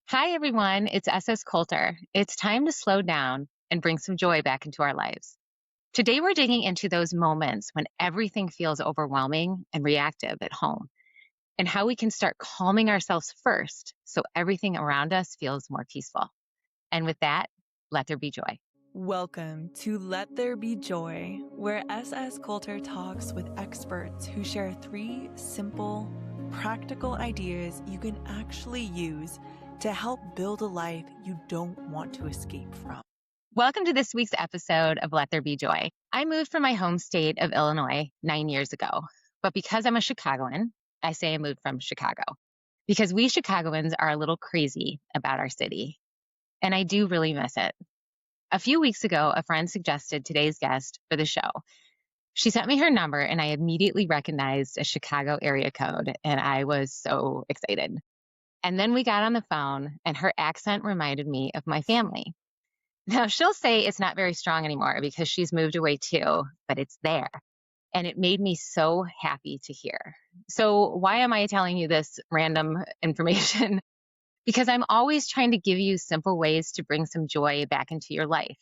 Hi, everyone. It's SS Coulter. It's time to slow down and bring some joy back into our lives. Today, we're digging into those moments when everything feels overwhelming and reactive at home, and how we can start calming ourselves first so everything around us feels more peaceful. And with that, let there be joy. Welcome to Let There Be Joy, where SS Coulter talks with experts who share 3 simple, practical ideas you can actually use to help build a life you don't want to escape from. Welcome to this week's episode of Let There Be Joy. I moved from my home state of Illinois 9 years ago, but because I'm a Chicagoan, I say I moved from Chicago because we Chicagoans are a little crazy about our city, and I do really miss it. A few weeks ago, a friend suggested today's guest for the show. She sent me her number, and I immediately recognized a Chicago area code, and I was so excited. And then we got on the phone, and her accent reminded me of my family. Now, she'll say it's not very strong anymore because she's moved away too, but it's there. And it made me so happy to hear. So, why am I telling you this random information? Because I'm always trying to give you simple ways to bring some joy back into your life.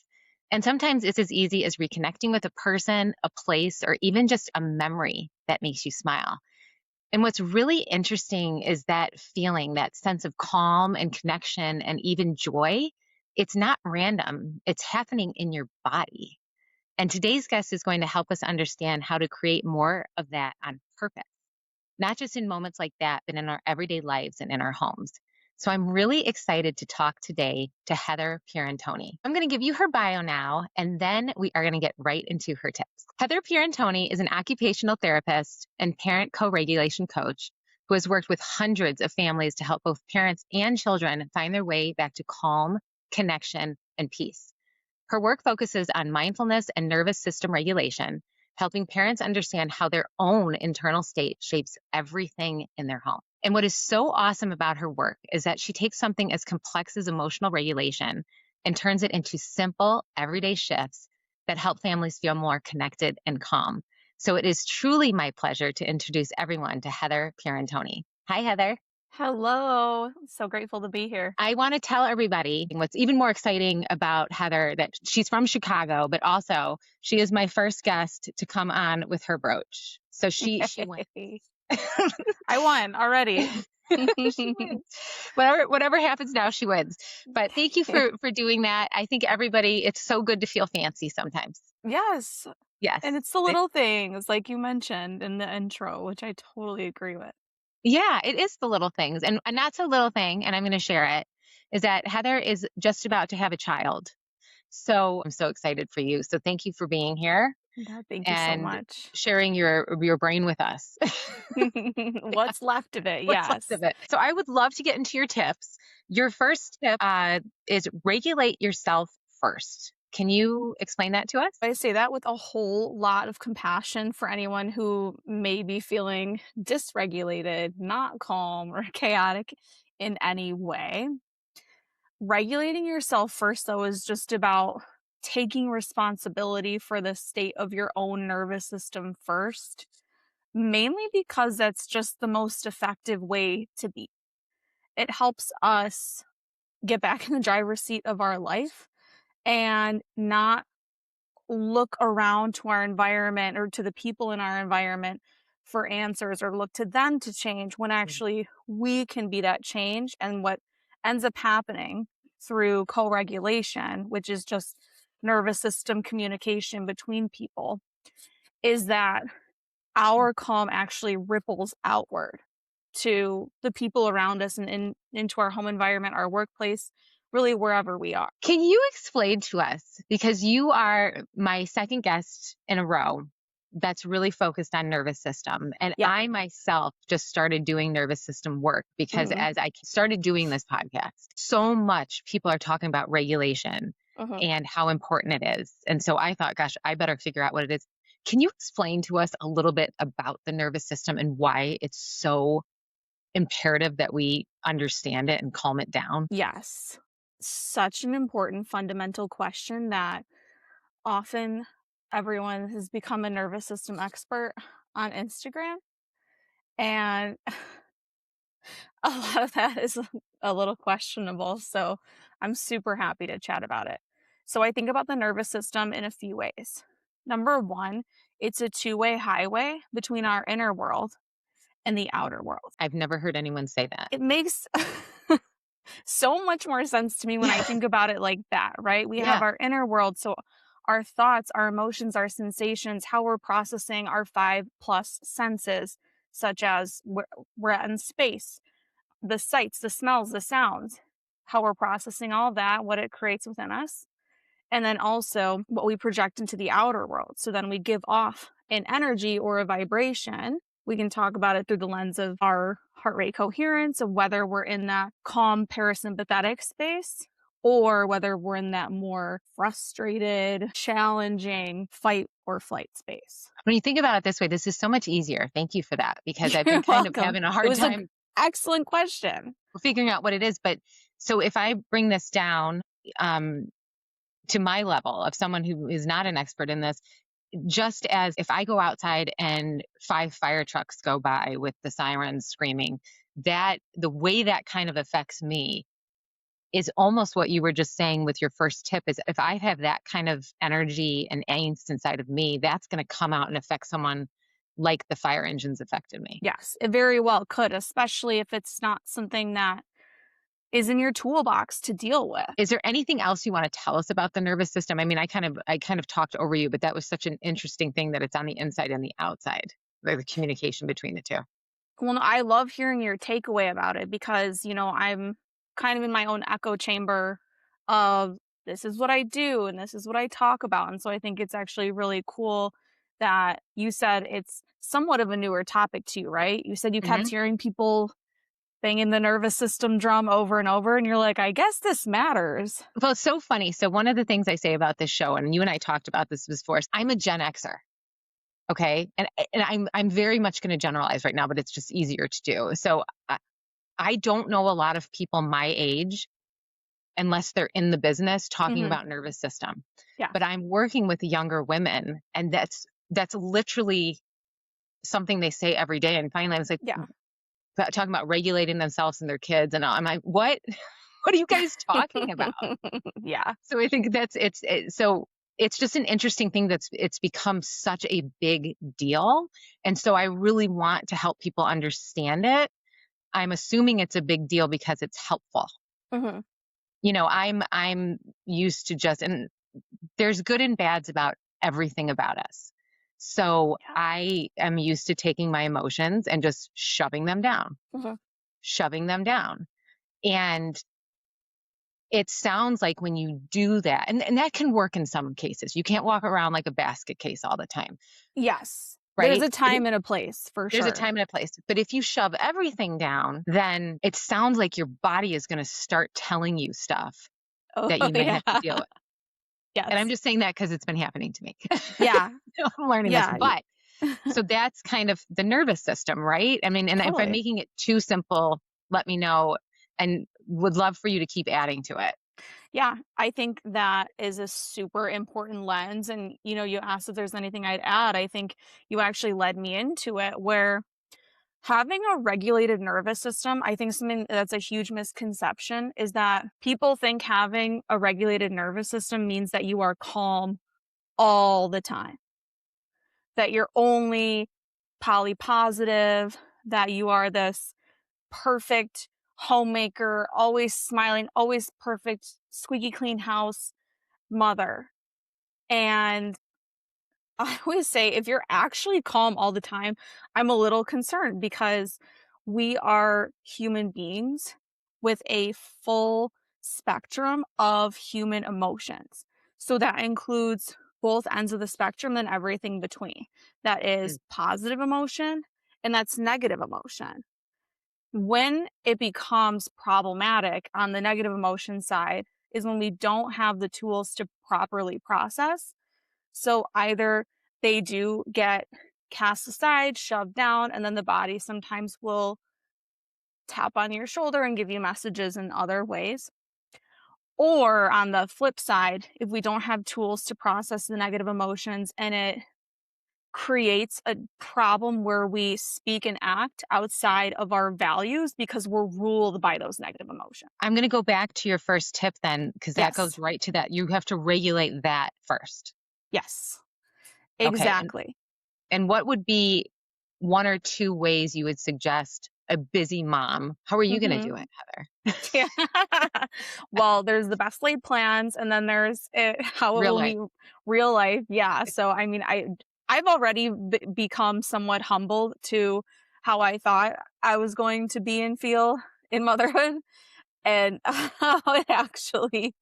And sometimes it's as easy as reconnecting with a person, a place, or even just a memory that makes you smile. And what's really interesting is that feeling, that sense of calm and connection and even joy. It's not random, it's happening in your body. And today's guest is going to help us understand how to create more of that on purpose, not just in moments like that, but in our everyday lives and in our homes. So I'm really excited to talk today to Heather Pierantoni. I'm going to give you her bio now, and then we are going to get right into her tips. Heather Pierantoni is an occupational therapist and parent co-regulation coach who has worked with hundreds of families to help both parents and children find their way back to calm, connection, and peace. Her work focuses on mindfulness and nervous system regulation, helping parents understand how their own internal state shapes everything in their home. And what is so awesome about her work is that she takes something as complex as emotional regulation and turns it into simple, everyday shifts that help families feel more connected and calm. So it is truly my pleasure to introduce everyone to Heather Pierantoni. Hi, Heather. Hello. So grateful to be here. I want to tell everybody what's even more exciting about Heather, that she's from Chicago, but also she is my first guest to come on with her brooch. So she went. Yay. I won already. She wins. Whatever happens now, she wins. But thank you for doing that. I think everybody, it's so good to feel fancy sometimes. Yes. Yes. And it's the little things like you mentioned in the intro, which I totally agree with. Yeah, it is the little things. And not so little thing, and I'm going to share it, is that Heather is just about to have a child. So I'm so excited for you. So thank you for being here Yeah, thank you so and much. sharing your brain with us. What's left of it? What's left Yes. of it. So I would love to get into your tips. Your first tip is regulate yourself first. Can you explain that to us? I say that with a whole lot of compassion for anyone who may be feeling dysregulated, not calm, or chaotic in any way. Regulating yourself first, though, is just about taking responsibility for the state of your own nervous system first, mainly because that's just the most effective way to be. It helps us get back in the driver's seat of our life and not look around to our environment or to the people in our environment for answers or look to them to change when actually we can be that change. And what ends up happening through co-regulation, which is just nervous system communication between people, is that our calm actually ripples outward to the people around us and into our home environment, our workplace, really wherever we are. Can you explain to us, because you are my second guest in a row that's really focused on nervous system. And Yeah. I myself just started doing nervous system work because Mhm. as I started doing this podcast, so much people are talking about regulation Mhm. and how important it is. And so I thought, gosh, I better figure out what it is. Can you explain to us a little bit about the nervous system and why it's so imperative that we understand it and calm it down? Yes. Such an important fundamental question that often everyone has become a nervous system expert on Instagram. And a lot of that is a little questionable, so I'm super happy to chat about it. So I think about the nervous system in a few ways. Number 1, it's a two-way highway between our inner world and the outer world. I've never heard anyone say that. It makes so much more sense to me when I Yeah. think about it like that, right? We have Yeah. our inner world, so our thoughts, our emotions, our sensations, how we're processing our 5 plus senses, such as where we're at in space, the sights, the smells, the sounds, how we're processing all that, what it creates within us, and then also what we project into the outer world. So then we give off an energy or a vibration. We can talk about it through the lens of our heart rate coherence, of whether we're in that calm parasympathetic space or whether we're in that more frustrated, challenging fight or flight space. When you think about it this way, this is so much easier. Thank you for that because I've been You're kind of welcome. having a It hard was an time excellent question. figuring out what it is. But so if I bring this down um, to my level of someone who is not an expert in this, just as if I go outside and 5 fire trucks go by with the sirens screaming, that the way that kind of affects me is almost what you were just saying with your first tip is if I have that kind of energy and angst inside of me, that's going to come out and affect someone like the fire engines affected me. Yes, it very well could, especially if it's not something that is in your toolbox to deal with. Is there anything else you want to tell us about the nervous system? I mean, I kind of talked over you, but that was such an interesting thing that it's on the inside and the outside, like the communication between the two. Well, no, I love hearing your takeaway about it because, I'm kind of in my own echo chamber of this is what I do and this is what I talk about. And so I think it's actually really cool that you said it's somewhat of a newer topic to you, right? You said you kept Hmm. hearing people banging the nervous system drum over and over, and you're like, I guess this matters. Well, it's so funny. So one of the things I say about this show, and you and I talked about this before, is I'm a Gen Xer. Okay. And I'm very much going to generalize right now, but it's just easier to do. So I don't know a lot of people my age unless they're in the business talking Hmm. about nervous system. Yeah. But I'm working with younger women and that's literally something they say every day. And finally I was like Yeah. talking about regulating themselves and their kids and I'm like, what? What are you guys talking about? Yeah. So I think so it's just an interesting thing it's become such a big deal. And so I really want to help people understand it. I'm assuming it's a big deal because it's helpful. Hmm. I'm used to just and there's good and bads about everything about us. So Yeah. I am used to taking my emotions and just Hmm. shoving them down. And it sounds like when you do that, and that can work in some cases. You can't walk around like a basket case all the time, Yes. There's right? a time and a place for There's a sure. time and a place. But if you shove everything down, then it sounds like your body is going to start telling you stuff Oh, that you may yeah. have to deal with. And I'm Yes. just saying that because it's been happening to me. Yeah. I'm learning this. Yeah. But so that's kind of the nervous system, right? I mean, and if I'm Totally. making it too simple, let me know and would love for you to keep adding to it. Yeah, I think that is a super important lens. And, you asked if there's anything I'd add. I think you actually led me into it where having a regulated nervous system, I think something that's a huge misconception is that people think having a regulated nervous system means that you are calm all the time, that you're only polypositive, that you are this perfect homemaker, always smiling, always perfect, squeaky clean house mother. And I always say, if you're actually calm all the time, I'm a little concerned because we are human beings with a full spectrum of human emotions. So that includes both ends of the spectrum and everything between. That is Mm. positive emotion and that's negative emotion. When it becomes problematic on the negative emotion side is when we don't have the tools to properly process. So either they do get cast aside, shoved down, and then the body sometimes will tap on your shoulder and give you messages in other ways. Or on the flip side, if we don't have tools to process the negative emotions and it creates a problem where we speak and act outside of our values because we're ruled by those negative emotions. I'm going to go back to your first tip then, because that Yes. goes right to that. You have to regulate that first. Yes. Okay. Exactly. And what would be one or two ways you would suggest a busy mom? How are you going to do Mhm. it, Heather? Yeah. Well, there's the best laid plans, and then there's how it Real will life. meet real life. Yeah. So, I mean, I've already become somewhat humbled to how I thought I was going to be and feel in motherhood, and how it actually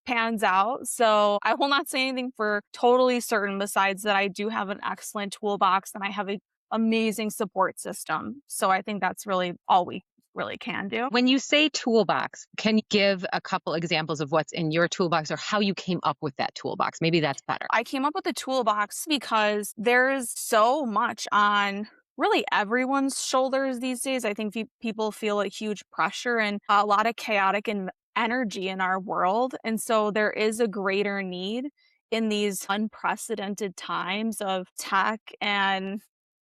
pans out. So, I will not say anything for totally certain besides that I do have an excellent toolbox and I have a amazing support system. So, I think that's really all we really can do. When you say toolbox, can you give a couple examples of what's in your toolbox or how you came up with that toolbox? Maybe that's better. I came up with the toolbox because there's so much on really everyone's shoulders these days. I think people feel a huge pressure and a lot of chaotic and energy in our world. And so there is a greater need in these unprecedented times of tech and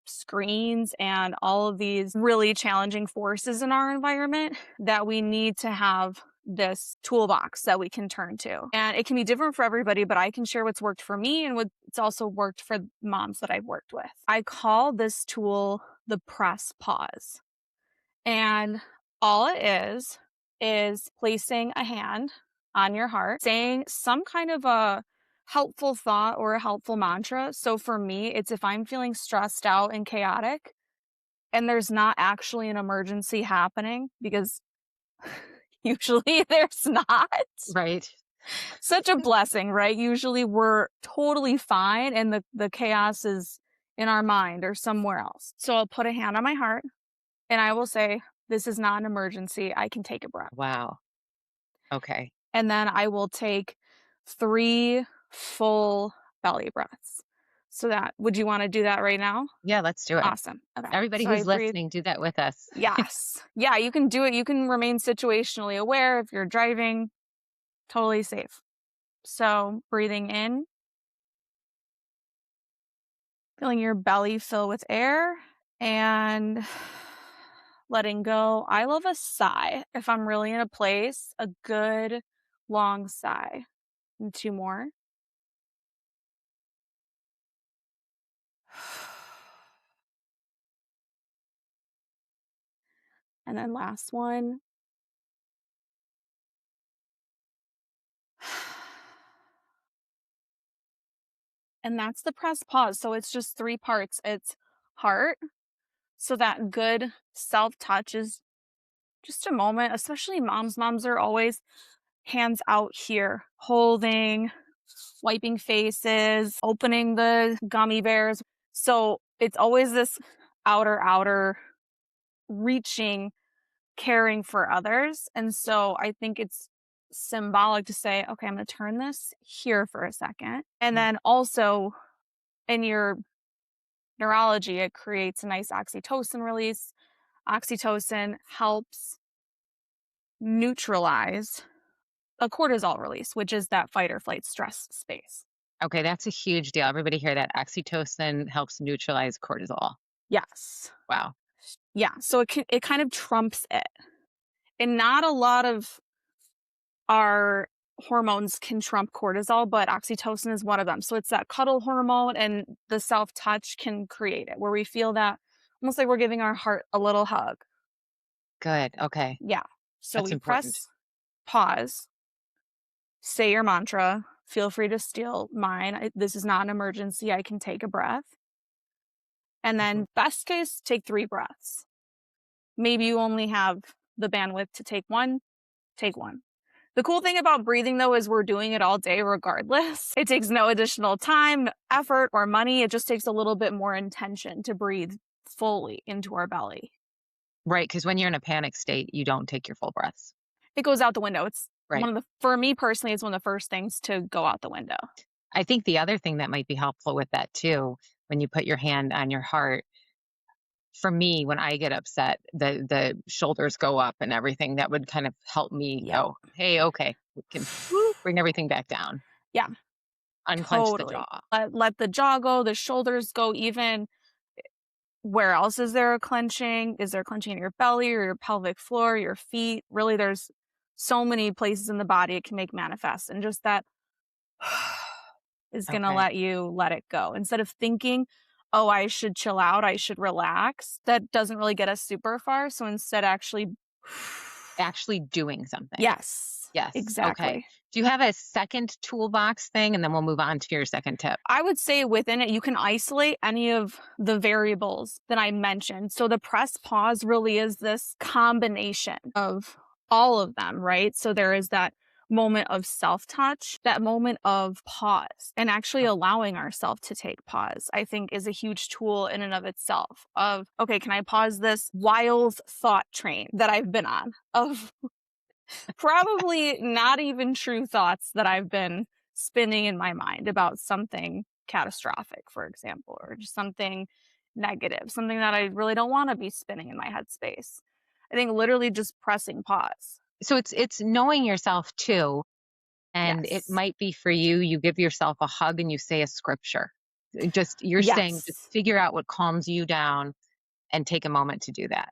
screens and all of these really challenging forces in our environment that we need to have this toolbox that we can turn to. And it can be different for everybody, but I can share what's worked for me and what's also worked for moms that I've worked with. I call this tool the press pause. And all it is placing a hand on your heart, saying some kind of a helpful thought or a helpful mantra. So for me, it's if I'm feeling stressed out and chaotic and there's not actually an emergency happening because usually there's not. Right. Such a blessing, right? Usually we're totally fine and the chaos is in our mind or somewhere else. So I'll put a hand on my heart and I will say, this is not an emergency. I can take a breath. Wow. Okay. And then I will take 3 full belly breaths. So that would you want to do that right now? Yeah, let's do it. Awesome. Okay. Everybody So I who's breathe. listening, do that with us. Yes. Yeah, you can do it. You can remain situationally aware if you're driving, totally safe. So breathing in, feeling your belly fill with air and letting go. I love a sigh. If I'm really in a place, a good long sigh. And 2 more. And then last one. And that's the press pause. So it's just 3 parts. It's heart. So that good self touch is just a moment, especially moms. Moms are always hands out here, holding, wiping faces, opening the gummy bears. So it's always this outer reaching, caring for others. And so I think it's symbolic to say, okay, I'm going to turn this here for a second. And Mm. then also in your neurology, it creates a nice oxytocin release. Oxytocin helps neutralize a cortisol release, which is that fight or flight stress space. Okay, that's a huge deal. Everybody hear that? Oxytocin helps neutralize cortisol. Yes. Wow. Yeah. So it kind of trumps it. And not a lot of our hormones can trump cortisol, but oxytocin is one of them. So it's that cuddle hormone and the self touch can create it where we feel that almost like we're giving our heart a little hug. Good. Okay. Yeah. So That's we important. press pause, say your mantra. Feel free to steal mine. This is not an emergency. I can take a breath. And Mhm. then, best case, take 3 breaths. Maybe you only have the bandwidth to take one. The cool thing about breathing, though, is we're doing it all day regardless. It takes no additional time, effort, or money. It just takes a little bit more intention to breathe fully into our belly. Right. Because when you're in a panic state, you don't take your full breaths. It goes out the window. It's Right. for me personally, it's one of the first things to go out the window. I think the other thing that might be helpful with that too, when you put your hand on your heart, for me, when I get upset, the shoulders go up and everything. That would kind of help me Yep. go, hey, okay, we can bring everything back down. Yeah. unclench the Totally. jaw. Let the jaw go, the shoulders go, even where else is there a clenching? Is there clenching in your belly or your pelvic floor, your feet? Really, there's so many places in the body it can make manifest. And just that is going to Okay. let you let it go. Instead of thinking, oh, I should chill out, I should relax, that doesn't really get us super far. So instead, actually, Actually doing something. yes, Yes. Okay. exactly. Do you have a second toolbox thing? And then we'll move on to your second tip. I would say within it, you can isolate any of the variables that I mentioned. So the press pause really is this combination of all of them, right? So there is that moment of self touch, that moment of pause, and actually allowing ourselves to take pause, I think is a huge tool in and of itself. Of, okay, can I pause this wild thought train that I've been on of probably not even true thoughts that I've been spinning in my mind about something catastrophic, for example, or just something negative, something that I really don't want to be spinning in my headspace. I think literally just pressing pause. So it's knowing yourself too. And it Yes. might be for you, you give yourself a hug and you say a scripture. Just you're saying just Yes. figure out what calms you down and take a moment to do that.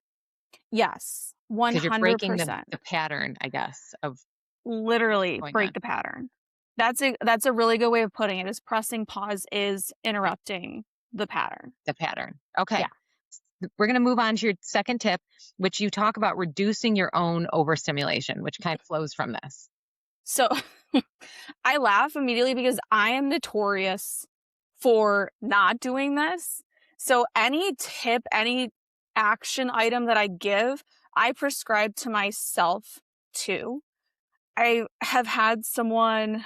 Yes. Because you're breaking 100%. the pattern, I guess, of what's Literally going break on. the pattern. That's a really good way of putting it. Is pressing pause is interrupting the pattern. The pattern. Yeah. Okay. We're going to move on to your second tip, which you talk about reducing your own overstimulation, which kind of flows from this. So I laugh immediately because I am notorious for not doing this. So any tip, any action item that I give, I prescribe to myself too. I have had someone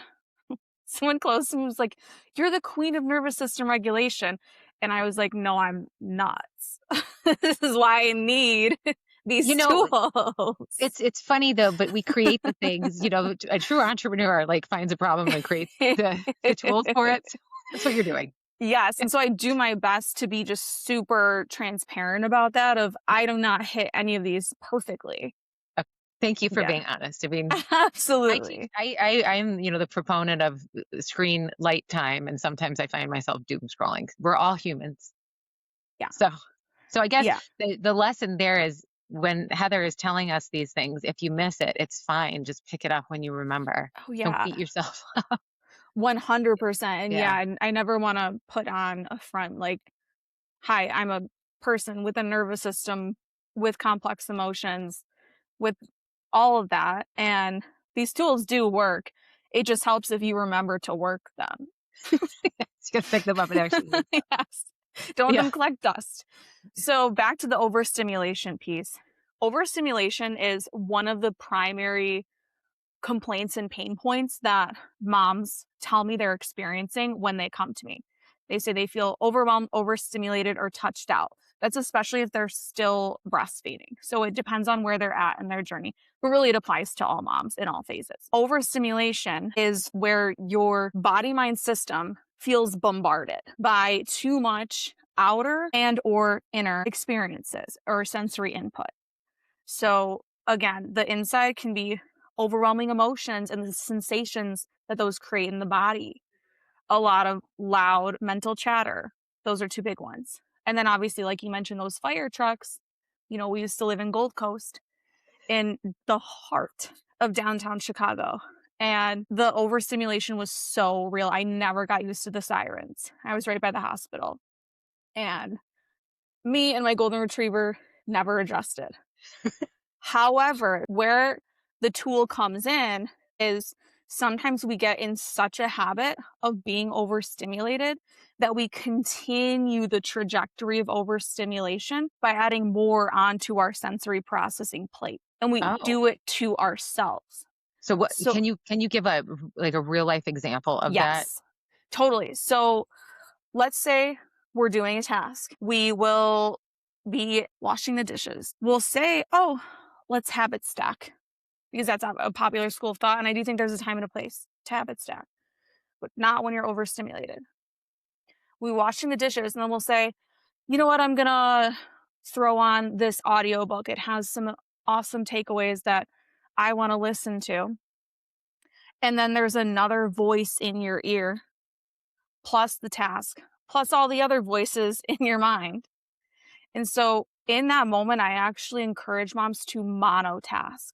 close to me was like, "You're the queen of nervous system regulation." And I was like, "No, I'm nuts. This is why I need You these know, tools." it's funny though, but we create the things, a true entrepreneur like finds a problem and creates the tools for it. So that's what you're doing. Yes, and so I do my best to be just super transparent about that of I do not hit any of these perfectly. Uh, Thank you for Yeah. being honest. I mean, I teach Absolutely. I'm, the proponent of screen light time, and sometimes I find myself doom scrolling. We're all humans. Yeah. So I guess Yeah. the lesson there is when Heather is telling us these things, if you miss it, it's fine. Just pick it up when you remember. Oh, Don't yeah. beat yourself. 100%. And yeah, Yeah. I never wanna put on a front like, "Hi, I'm a person with a nervous system, with complex emotions, with all of that, and these tools do work. It just helps if you remember to work them." Just gonna pick them up and actually use them. Yes. Don't let Yeah. them collect dust. So back to the overstimulation piece. Overstimulation is one of the primary complaints and pain points that moms tell me they're experiencing when they come to me. They say they feel overwhelmed, overstimulated, or touched out. That's especially if they're still breastfeeding. So it depends on where they're at in their journey, but really it applies to all moms in all phases. Overstimulation is where your body mind system feels bombarded by too much outer and or inner experiences or sensory input. So again, the inside can be overwhelming emotions and the sensations that those create in the body. A lot of loud mental chatter. Those are two big ones. And then obviously, like you mentioned, those fire trucks. We used to live in Gold Coast in the heart of downtown Chicago. And the overstimulation was so real. I never got used to the sirens. I was right by the hospital. And me and my golden retriever never adjusted. However, where the tool comes in is sometimes we get in such a habit of being overstimulated that we continue the trajectory of overstimulation by adding more onto our sensory processing plate. And we Oh. do it to ourselves. So what So, can you give a real life example of that? yes, totally. So, let's say we're doing a task. We will be washing the dishes. We'll say, oh, let's habit stack because that's a popular school of thought. And I do think there's a time and a place to habit stack, but not when you're overstimulated. We washing the dishes and then we'll say, you know what, I'm going to throw on this audiobook. It has some awesome takeaways that I want to listen to. And then there's another voice in your ear plus the task, plus all the other voices in your mind. And so in that moment, I actually encourage moms to monotask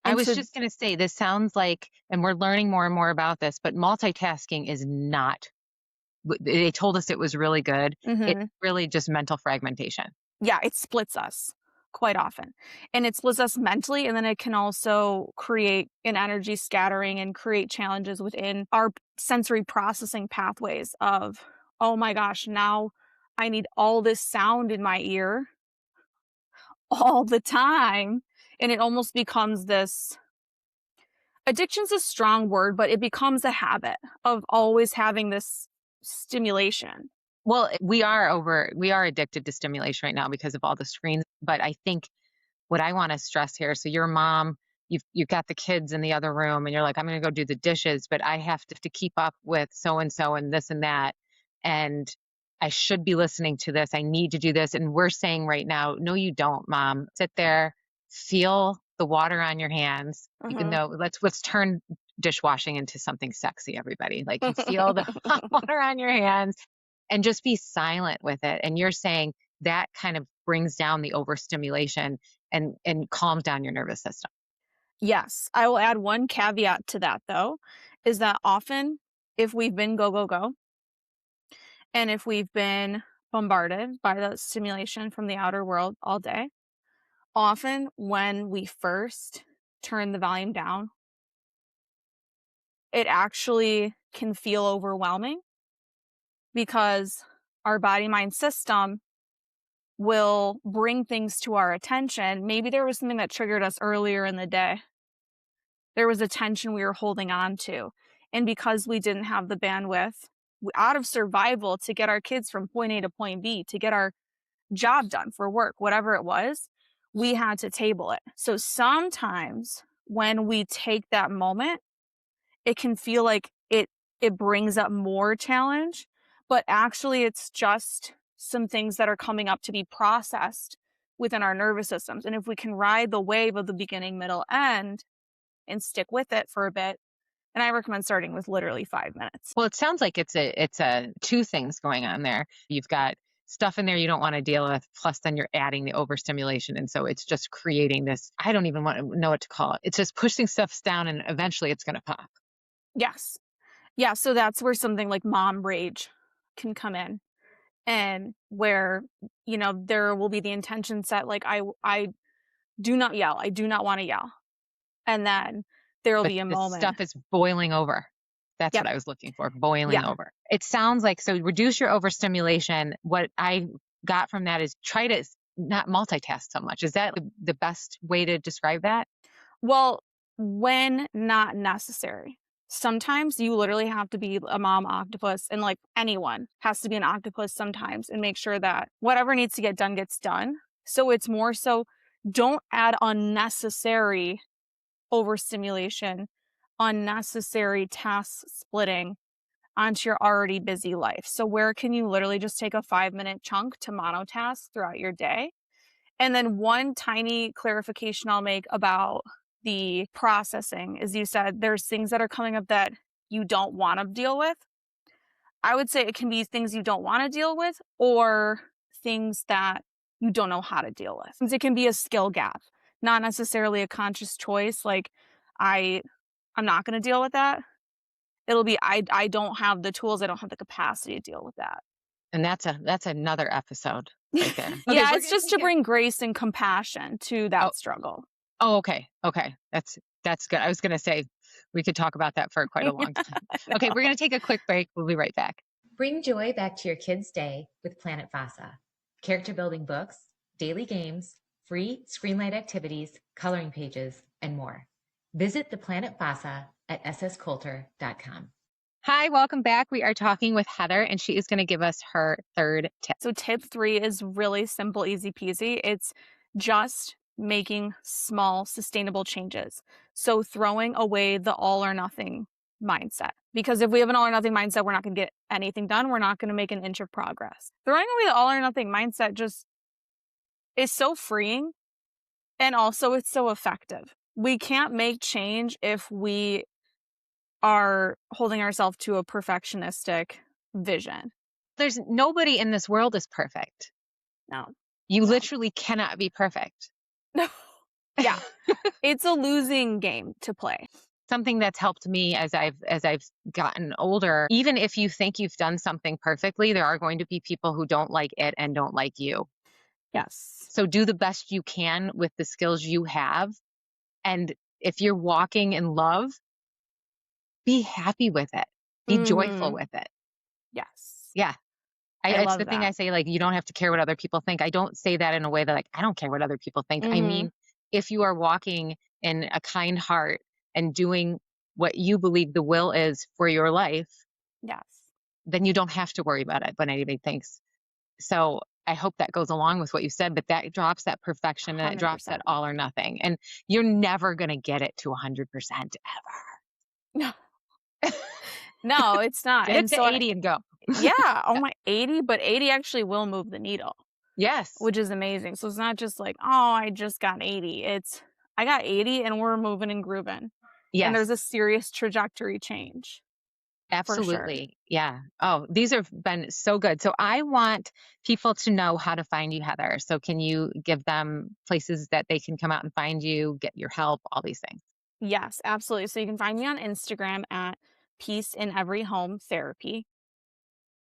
I and was to just going to say, this sounds like, and we're learning more and more about this, but multitasking is not, they told us it was really good. It's Mhm. really just mental fragmentation. Yeah, it splits us quite often. And it splits us mentally, and then it can also create an energy scattering and create challenges within our sensory processing pathways of, oh my gosh, now I need all this sound in my ear all the time. And it almost becomes this addiction's a strong word, but it becomes a habit of always having this stimulation. Well, we are addicted to stimulation right now because of all the screens. But I think what I want to stress here, so your mom, you've got the kids in the other room and you're like, I'm going to go do the dishes, but I have to keep up with so and this and that. And I should be listening to this. I need to do this. And we're saying right now, no, you don't, mom. Sit there, feel the water on your hands, even Mhm. though let's turn dishwashing into something sexy, everybody. Like you feel the hot water on your hands and just be silent with it. And you're saying that kind of brings down the overstimulation and calms down your nervous system. Yes, I will add one caveat to that though, is that often if we've been go, go, go, and if we've been bombarded by the stimulation from the outer world all day, often when we first turn the volume down, it actually can feel overwhelming because our body mind system will bring things to our attention. Maybe there was something that triggered us earlier in the day. There was a tension we were holding on to. And because we didn't have the bandwidth out of survival to get our kids from point A to point B, to get our job done for work, whatever it was, we had to table it. So sometimes when we take that moment, it can feel like it brings up more challenge, but actually it's just some things that are coming up to be processed within our nervous systems. And if we can ride the wave of the beginning, middle, end and stick with it for a bit, and I recommend starting with literally 5 minutes. Well, it sounds like it's a two things going on there. You've got stuff in there you don't want to deal with, plus then you're adding the overstimulation. And so it's just creating this, I don't even want to know what to call it. It's just pushing stuff down and eventually it's gonna pop. Yes. Yeah, so that's where something like mom rage can come in, and where, there will be the intention set, like, I do not yell, I do not wanna yell, and then there'll But be a this moment. stuff is boiling over. That's what Yep. I was looking for, boiling Yeah. over. It sounds like so reduce your overstimulation. What I got from that is try to not multitask so much. Is that the best way to describe that? Well, when not necessary. Sometimes you literally have to be a mom octopus, and, like, anyone has to be an octopus sometimes and make sure that whatever needs to get done gets done. So it's more so don't add unnecessary overstimulation, unnecessary task splitting onto your already busy life. So where can you literally just take a 5-minute chunk to monotask throughout your day? And then one tiny clarification I'll make about the processing is you said there's things that are coming up that you don't want to deal with. I would say it can be things you don't want to deal with or things that you don't know how to deal with. It can be a skill gap, not necessarily a conscious choice. Like I I'm not going to deal with that. It'll be I don't have the tools, I don't have the capacity to deal with that. And that's another episode right there. Okay, Yeah, we're it's gonna just to take it. bring grace and compassion to Oh, that struggle. oh, okay, okay. That's good. I was gonna say we could talk about that for quite a long time. Okay, we're gonna take a quick break. We'll be right back. Bring joy back to your kids' day with Planet Fasa. Character building books, daily games, free screenlight activities, coloring pages, and more. Visit the Planet Fasa at sscoulter.com. Hi, welcome back. We are talking with Heather, and she is going to give us her third tip. So tip 3 is really simple, easy peasy. It's just making small, sustainable changes. So throwing away the all or nothing mindset. Because if we have an all or nothing mindset, we're not going to get anything done. We're not going to make an inch of progress. Throwing away the all or nothing mindset just is so freeing, and also it's so effective. We can't make change if we are holding ourselves to a perfectionistic vision. There's nobody in this world is perfect. No. You No. literally cannot be perfect. No. Yeah. It's a losing game to play. Something that's helped me as I've gotten older, even if you think you've done something perfectly, there are going to be people who don't like it and don't like you. Yes. So do the best you can with the skills you have. And if you're walking in love, be happy with it. Be joyful with it. Yes. Yeah. I It's love the thing I that. say, like, you don't have to care what other people think. I don't say that in a way that, like, I don't care what other people think. I mean, if you are walking in a kind heart and doing what you believe the will is for your life, Yes. then you don't have to worry about it what anybody thinks. So I hope that goes along with what you said, but that drops that perfection and it drops 100%. that all or nothing. And you're never going to get it to 100% No. ever. No, it's not. Get And it to so 80 and go. yeah, oh my 80, but 80 actually will move the needle, Yes. which is amazing. So it's not just like, oh, I just got 80. It's I got 80 and we're moving and grooving. And there's a Yes. serious trajectory change. For sure. Absolutely. Yeah. Oh, these have been so good. So I want people to know how to find you, Heather. So can you give them places that they can come out and find you, get your help, all these things? Yes, absolutely. So you can find me on Instagram at Peace in Every Home Therapy.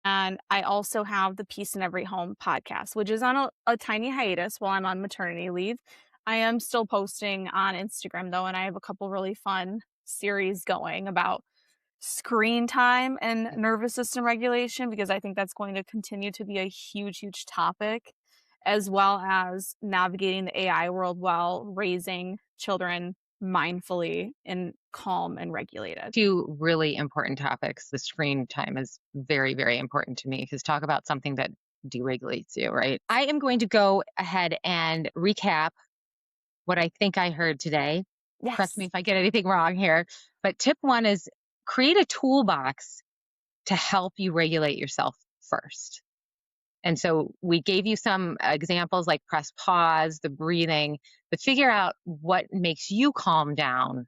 And I also have the Peace in Every Home podcast, which is on a tiny hiatus while I'm on maternity leave. I am still posting on Instagram though, and I have a couple really fun series going about screen time and nervous system regulation because I think that's going to continue to be a huge, huge topic, as well as navigating the AI world while raising children mindfully and calm and regulated. Two really important topics. The screen time is very, very important to me because talk about something that deregulates you, right? I am going to go ahead and recap what I think I heard today. Correct me Yes. if I get anything wrong here. But tip one is create a toolbox to help you regulate yourself first. And so we gave you some examples like press pause, the breathing, but figure out what makes you calm down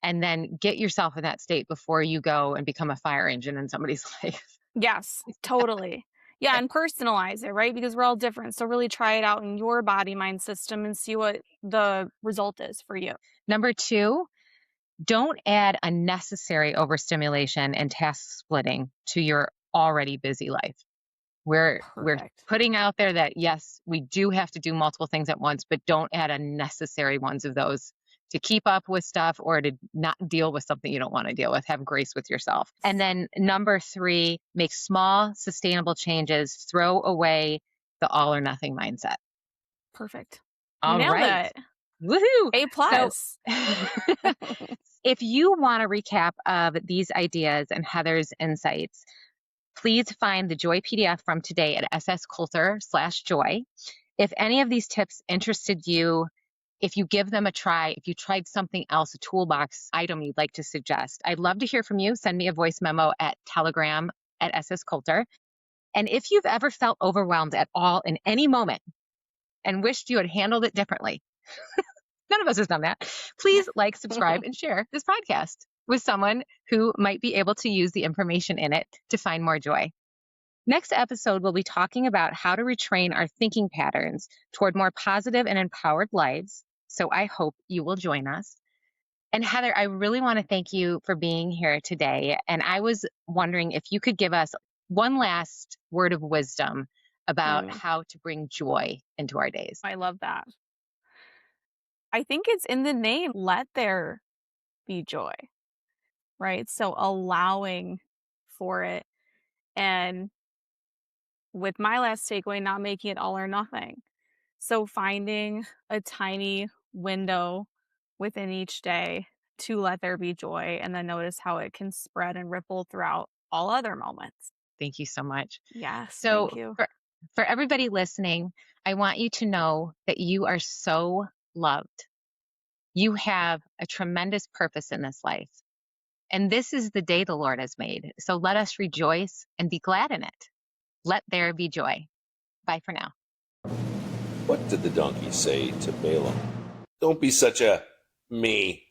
and then get yourself in that state before you go and become a fire engine in somebody's life. Yes, totally. Yeah, and personalize it, right? Because we're all different. So really try it out in your body mind system and see what the result is for you. Number two, don't add unnecessary overstimulation and task splitting to your already busy life. We're Perfect. putting out there that yes, we do have to do multiple things at once, but don't add unnecessary ones of those to keep up with stuff or to not deal with something you don't want to deal with. Have grace with yourself. And then number three, make small, sustainable changes. Throw away the all or nothing mindset. Perfect. All Nailed right. it. Woohoo. A plus. So, if you want a recap of these ideas and Heather's insights, please find the Joy PDF from today at sscoulter/joy. If any of these tips interested you, if you give them a try, if you tried something else, a toolbox item you'd like to suggest, I'd love to hear from you. Send me a voice memo at Telegram at @sscoulter. And if you've ever felt overwhelmed at all in any moment and wished you had handled it differently, none of us has done that. Please like, subscribe, and share this podcast with someone who might be able to use the information in it to find more joy. Next episode, we'll be talking about how to retrain our thinking patterns toward more positive and empowered lives. So I hope you will join us. And Heather, I really want to thank you for being here today. And I was wondering if you could give us one last word of wisdom about how to bring joy into our days. I love that. I think it's in the name, let there be joy, right? So allowing for it. And with my last takeaway, not making it all or nothing. So finding a tiny window within each day to let there be joy and then notice how it can spread and ripple throughout all other moments. Thank you so much. Yes, So thank you. for everybody listening, I want you to know that you are so loved. You have a tremendous purpose in this life. And this is the day the Lord has made. So let us rejoice and be glad in it. Let there be joy. Bye for now. What did the donkey say to Balaam? Don't be such a me.